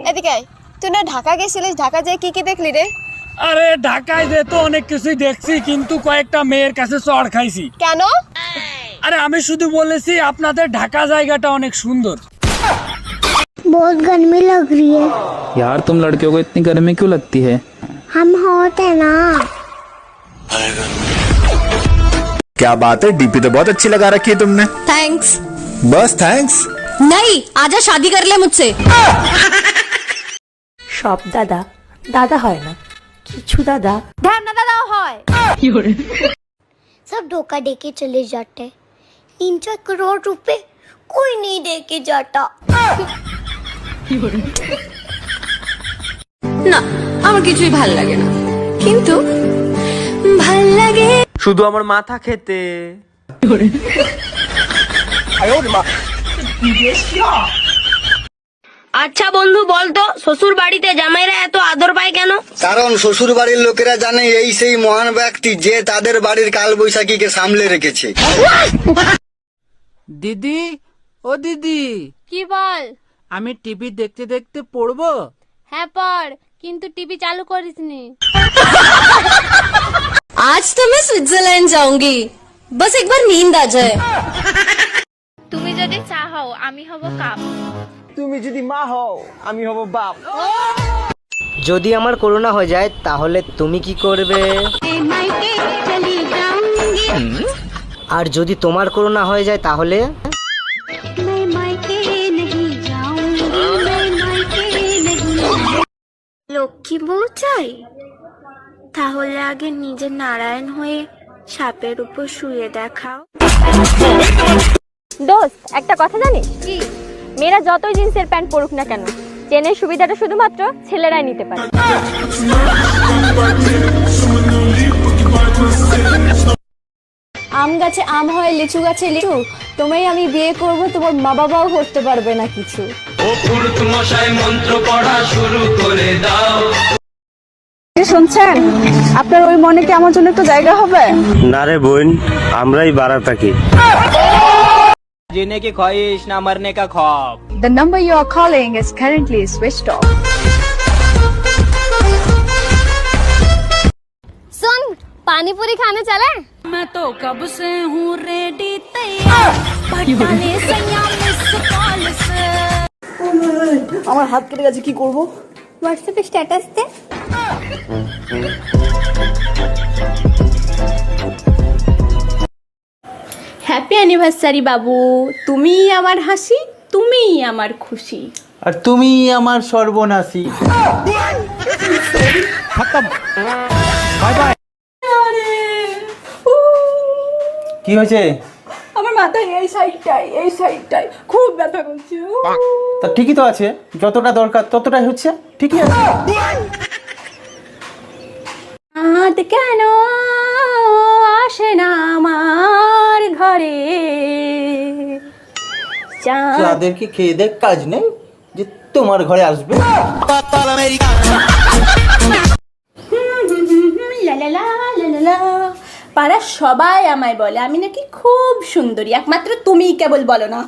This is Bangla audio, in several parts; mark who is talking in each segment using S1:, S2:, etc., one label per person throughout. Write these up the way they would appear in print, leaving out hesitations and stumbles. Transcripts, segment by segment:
S1: এদিকে আয়। তুই না ঢাকা গেছিলিস, ঢাকা যেয়ে কি কি দেখলি রে?
S2: আরে ঢাকায় যে তো অনেক কিছুই দেখছি, কিন্তু কয়েকটা মেয়ের কাছে চড় খাইছি।
S1: কেন?
S2: আরে আমি শুধু বলেছি আপনাদের ঢাকা জায়গাটা অনেক সুন্দর।
S3: बहुत गर्मी लग रही है
S4: यार तुम लड़कियों को इतनी गर्मी क्यों लगती है?
S3: हम होते ना।
S5: क्या बात है, डीपी तो बहुत अच्छी लगा रखी है तुमने।
S6: थैंक्स।
S5: बस थैंक्स
S6: नहीं, आजा शादी कर ले मुझसे।
S7: সব দাদা দাদা হয় না, কিছু দাদা
S1: ধ্যামনা দাদাও হয়।
S3: सब धोखा दे के चले जाते, 3-4 करोड़ रुपए कोई नहीं दे के जाता।
S6: না, আমার কিছুই ভাল লাগে না, কিন্তু ভাল লাগে
S8: শুধু আমার মাথা খেতে।
S9: আচ্ছা বন্ধু বলতো, শ্বশুর বাড়িতে জামাইরা এত আদর পায় কেন?
S10: কারণ শ্বশুর বাড়ির লোকেরা জানে এই সেই মহান ব্যক্তি যে তাদের বাড়ির কাল বৈশাখীকে সামলে রেখেছে।
S8: দিদি, ও দিদি,
S1: কি বল?
S8: আমি টিভি দেখতে দেখতে পড়বো।
S1: হ্যাঁ পড়, কিন্তু টিভি চালু করিসনি।
S6: आज तो मैं स्विट्जरलैंड जाऊंगी, बस एक बार नींद आ जाए।
S1: তুমি যদি চাও আমি হব কাপ।
S8: তুমি যদি মা হও আমি হব বাপ।
S11: যদি আমার করোনা হয়ে যায় তাহলে তুমি কি করবে? আর যদি তোমার করোনা হয়ে যায় তাহলে?
S3: লক্ষ্মী বউ চাই? তাহলে আগে নিজে নারায়ণ হয়ে সাপের উপর শুয়ে দেখাও।
S1: দোস্ত, একটা কথা জানিস কি? মেয়েরা যতই জিন্সের প্যান্ট পরুক না কেন, চেনের সুবিধাটা শুধুমাত্র ছেলেরাই নিতে পারে। আম গাছে আম হয়, লিচু গাছে লিচু। তোমায় আমি বিয়ে করব, তোমার মা বাবাও করতে পারবে না কিছু। শুনছেন, আপনার ওই মনে কি আমার জন্য একটু জায়গা হবে?
S10: না রে বোন, আমরাই বাড়া থাকি।
S8: जीने की ख्वाहिश ना मरने का ख्वाब।
S1: The number you are calling is currently switched off. सुन, पानी पूरी खाने चले?
S6: मैं तो कब से हूँ रेडी तैयार, पटाने सैया मिस कॉल से।
S8: আমার হাত কেটে গেছে, কি করব?
S3: হোয়াটসঅ্যাপে স্ট্যাটাস দে।
S7: হ্যাপি অ্যানিভার্সারি বাবু, তুমিই আমার হাসি, তুমিই আমার খুশি।
S8: আর তুমি আমার সর্বনাশী। কি হয়েছে?
S7: আমার মাথায় এই সাইডটাই খুব ব্যথা করছে।
S8: তা ঠিকই তো আছে, যতটা দরকার ততটাই হচ্ছে, ঠিকই আছে।
S7: আজ কেন আসে না আমার ঘরে?
S8: তাদেরকে খেয়ে দেখ কাজ নেই যে তোমার ঘরে আসবে।
S7: পাড়ার সবাই আমায় বলে আমি নাকি খুব সুন্দরী, একমাত্র তুমিই কেবল বলো না।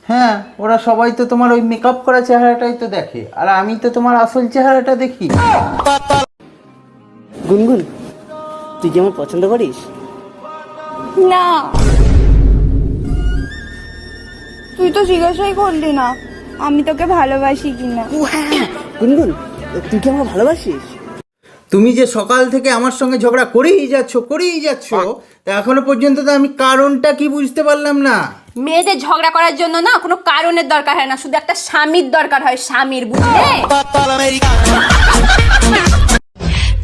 S8: হ্যাঁ, ওরা সবাই তো তোমার ওই মেকআপ করা চেহারাটাই তো দেখে, আর আমি তো তোমার আসল চেহারাটা দেখি।
S11: গুনগুন, তুই কি আমার পছন্দ করিস?
S1: না, তুই তো জিজ্ঞাসাই করলি না আমি তোকে ভালোবাসি কিনা।
S11: গুনগুন, তুই কি আমার ভালোবাসিস?
S8: তুমি যে সকাল থেকে আমার সঙ্গে ঝগড়া করেই যাচ্ছ, তা এখনো পর্যন্ত তো আমি কারণটা কি বুঝতে পারলাম না।
S7: মেয়েদের ঝগড়া করার জন্য না কোনো কারণের দরকার হয় না, শুধু একটা স্বামীর দরকার হয়, স্বামীর, বুঝলে?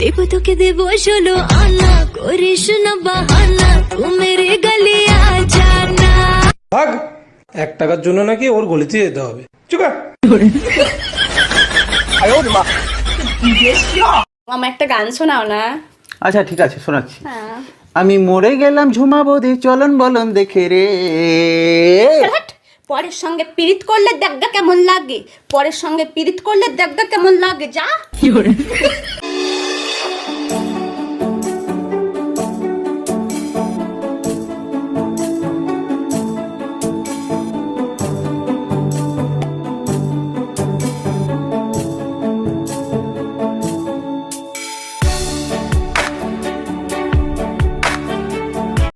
S6: দেবো তোকে দেবো ষোলো আনা, করিস না বাহানা, তু মেরে গলি আ জানা।
S2: ভাগ, 1 টাকার জন্য নাকি ওর গলিতে যেতে হবে। চুকা।
S7: আমার একটা গান শোনাও না।
S8: আচ্ছা ঠিক আছে, শোনাচ্ছি। আমি মরে গেলাম ঝুমাবো দে চলন বলন দেখে রে।
S7: পরের সঙ্গে পিরিত করলে দেখগা কেমন লাগে, পরের সঙ্গে পিরিত করলে দেখগা কেমন লাগে, যা।